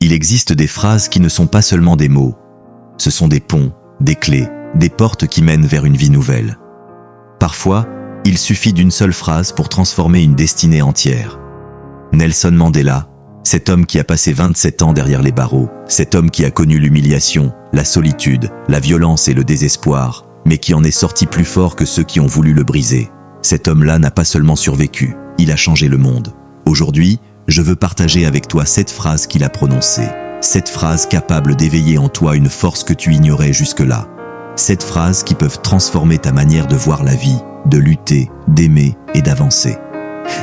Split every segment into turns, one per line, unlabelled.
Il existe des phrases qui ne sont pas seulement des mots. Ce sont des ponts, des clés, des portes qui mènent vers une vie nouvelle. Parfois, il suffit d'une seule phrase pour transformer une destinée entière. Nelson Mandela, cet homme qui a passé 27 ans derrière les barreaux, cet homme qui a connu l'humiliation, la solitude, la violence et le désespoir, mais qui en est sorti plus fort que ceux qui ont voulu le briser. Cet homme-là n'a pas seulement survécu, il a changé le monde. Aujourd'hui, je veux partager avec toi cette phrase qu'il a prononcée. Cette phrase capable d'éveiller en toi une force que tu ignorais jusque-là. Cette phrase qui peut transformer ta manière de voir la vie, de lutter, d'aimer et d'avancer.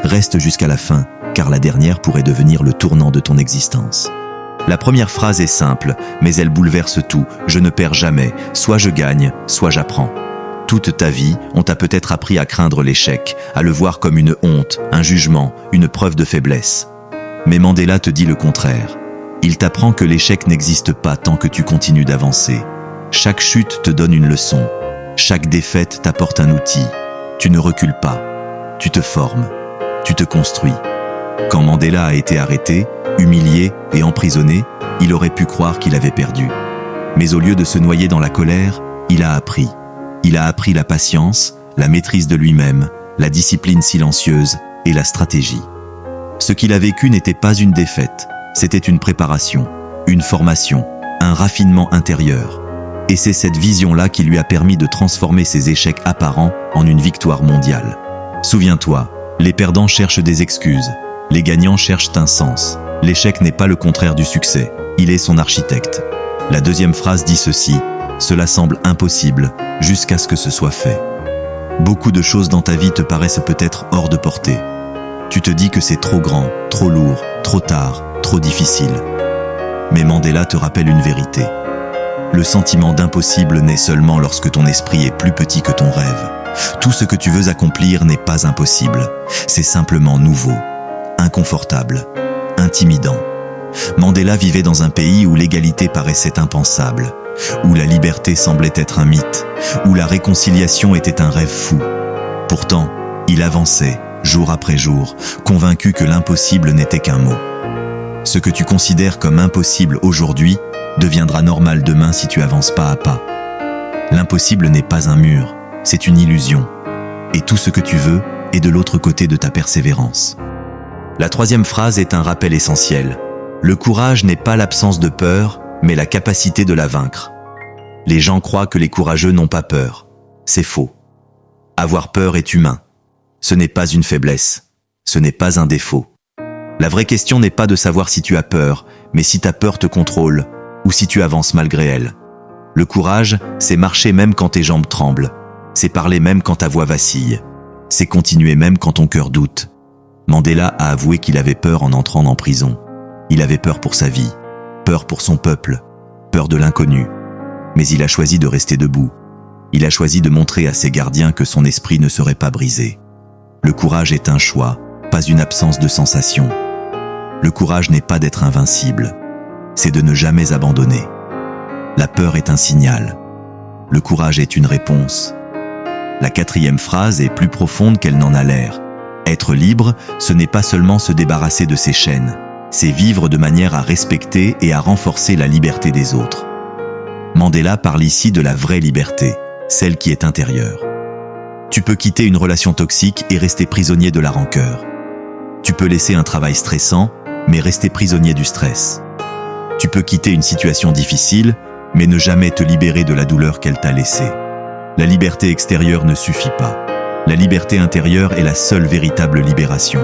Reste jusqu'à la fin, car la dernière pourrait devenir le tournant de ton existence. La première phrase est simple, mais elle bouleverse tout. Je ne perds jamais, soit je gagne, soit j'apprends. Toute ta vie, on t'a peut-être appris à craindre l'échec, à le voir comme une honte, un jugement, une preuve de faiblesse. Mais Mandela te dit le contraire. Il t'apprend que l'échec n'existe pas tant que tu continues d'avancer. Chaque chute te donne une leçon. Chaque défaite t'apporte un outil. Tu ne recules pas. Tu te formes. Tu te construis. Quand Mandela a été arrêté, humilié et emprisonné, il aurait pu croire qu'il avait perdu. Mais au lieu de se noyer dans la colère, il a appris. Il a appris la patience, la maîtrise de lui-même, la discipline silencieuse et la stratégie. Ce qu'il a vécu n'était pas une défaite, c'était une préparation, une formation, un raffinement intérieur. Et c'est cette vision-là qui lui a permis de transformer ses échecs apparents en une victoire mondiale. Souviens-toi, les perdants cherchent des excuses, les gagnants cherchent un sens. L'échec n'est pas le contraire du succès, il est son architecte. La deuxième phrase dit ceci: cela semble impossible jusqu'à ce que ce soit fait. Beaucoup de choses dans ta vie te paraissent peut-être hors de portée. Tu te dis que c'est trop grand, trop lourd, trop tard, trop difficile. Mais Mandela te rappelle une vérité. Le sentiment d'impossible naît seulement lorsque ton esprit est plus petit que ton rêve. Tout ce que tu veux accomplir n'est pas impossible. C'est simplement nouveau, inconfortable, intimidant. Mandela vivait dans un pays où l'égalité paraissait impensable, où la liberté semblait être un mythe, où la réconciliation était un rêve fou. Pourtant, il avançait, jour après jour, convaincu que l'impossible n'était qu'un mot. Ce que tu considères comme impossible aujourd'hui deviendra normal demain si tu avances pas à pas. L'impossible n'est pas un mur, c'est une illusion. Et tout ce que tu veux est de l'autre côté de ta persévérance. La troisième phrase est un rappel essentiel. Le courage n'est pas l'absence de peur, mais la capacité de la vaincre. Les gens croient que les courageux n'ont pas peur. C'est faux. Avoir peur est humain. Ce n'est pas une faiblesse. Ce n'est pas un défaut. La vraie question n'est pas de savoir si tu as peur, mais si ta peur te contrôle, ou si tu avances malgré elle. Le courage, c'est marcher même quand tes jambes tremblent. C'est parler même quand ta voix vacille. C'est continuer même quand ton cœur doute. Mandela a avoué qu'il avait peur en entrant en prison. Il avait peur pour sa vie, peur pour son peuple, peur de l'inconnu. Mais il a choisi de rester debout. Il a choisi de montrer à ses gardiens que son esprit ne serait pas brisé. Le courage est un choix, pas une absence de sensation. Le courage n'est pas d'être invincible, c'est de ne jamais abandonner. La peur est un signal. Le courage est une réponse. La quatrième phrase est plus profonde qu'elle n'en a l'air. Être libre, ce n'est pas seulement se débarrasser de ses chaînes, c'est vivre de manière à respecter et à renforcer la liberté des autres. Mandela parle ici de la vraie liberté, celle qui est intérieure. Tu peux quitter une relation toxique et rester prisonnier de la rancœur. Tu peux laisser un travail stressant, mais rester prisonnier du stress. Tu peux quitter une situation difficile, mais ne jamais te libérer de la douleur qu'elle t'a laissée. La liberté extérieure ne suffit pas. La liberté intérieure est la seule véritable libération.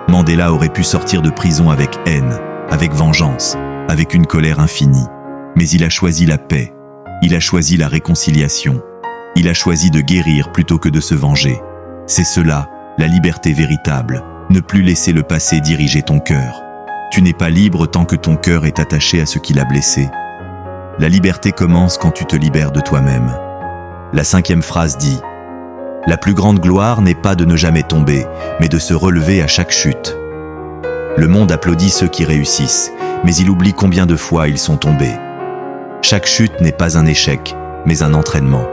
Mandela aurait pu sortir de prison avec haine, avec vengeance, avec une colère infinie. Mais il a choisi la paix. Il a choisi la réconciliation. Il a choisi de guérir plutôt que de se venger. C'est cela, la liberté véritable. Ne plus laisser le passé diriger ton cœur. Tu n'es pas libre tant que ton cœur est attaché à ce qui l'a blessé. La liberté commence quand tu te libères de toi-même. La cinquième phrase dit: la plus grande gloire n'est pas de ne jamais tomber, mais de se relever à chaque chute. Le monde applaudit ceux qui réussissent, mais il oublie combien de fois ils sont tombés. Chaque chute n'est pas un échec, mais un entraînement.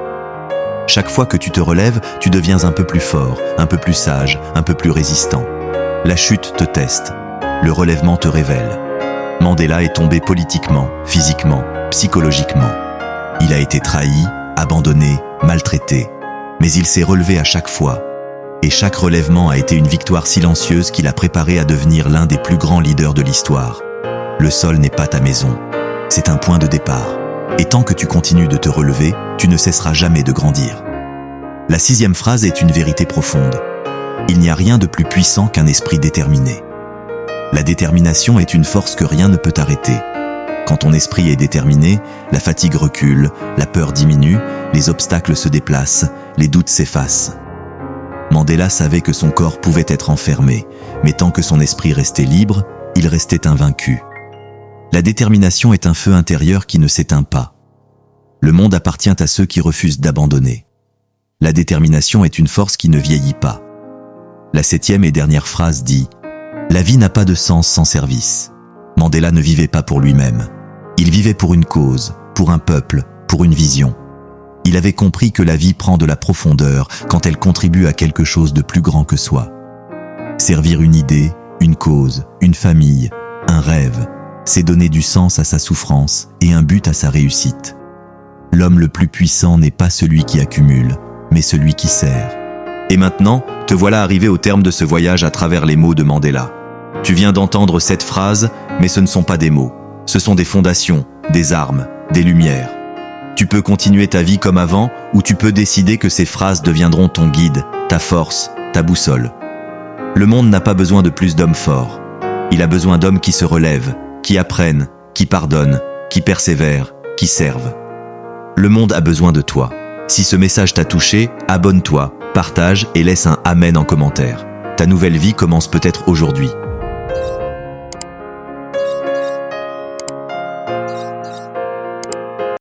Chaque fois que tu te relèves, tu deviens un peu plus fort, un peu plus sage, un peu plus résistant. La chute te teste, le relèvement te révèle. Mandela est tombé politiquement, physiquement, psychologiquement. Il a été trahi, abandonné, maltraité. Mais il s'est relevé à chaque fois. Et chaque relèvement a été une victoire silencieuse qui l'a préparé à devenir l'un des plus grands leaders de l'histoire. Le sol n'est pas ta maison, c'est un point de départ. Et tant que tu continues de te relever, tu ne cesseras jamais de grandir. La 6e phrase est une vérité profonde. Il n'y a rien de plus puissant qu'un esprit déterminé. La détermination est une force que rien ne peut arrêter. Quand ton esprit est déterminé, la fatigue recule, la peur diminue, les obstacles se déplacent, les doutes s'effacent. Mandela savait que son corps pouvait être enfermé, mais tant que son esprit restait libre, il restait invaincu. La détermination est un feu intérieur qui ne s'éteint pas. Le monde appartient à ceux qui refusent d'abandonner. La détermination est une force qui ne vieillit pas. La 7e et dernière phrase dit « La vie n'a pas de sens sans service ». Mandela ne vivait pas pour lui-même. Il vivait pour une cause, pour un peuple, pour une vision. Il avait compris que la vie prend de la profondeur quand elle contribue à quelque chose de plus grand que soi. Servir une idée, une cause, une famille, un rêve, c'est donner du sens à sa souffrance et un but à sa réussite. L'homme le plus puissant n'est pas celui qui accumule, mais celui qui sert. Et maintenant, te voilà arrivé au terme de ce voyage à travers les mots de Mandela. Tu viens d'entendre cette phrase, mais ce ne sont pas des mots. Ce sont des fondations, des armes, des lumières. Tu peux continuer ta vie comme avant, ou tu peux décider que ces phrases deviendront ton guide, ta force, ta boussole. Le monde n'a pas besoin de plus d'hommes forts. Il a besoin d'hommes qui se relèvent, qui apprennent, qui pardonnent, qui persévèrent, qui servent. Le monde a besoin de toi. Si ce message t'a touché, abonne-toi, partage et laisse un Amen en commentaire. Ta nouvelle vie commence peut-être aujourd'hui.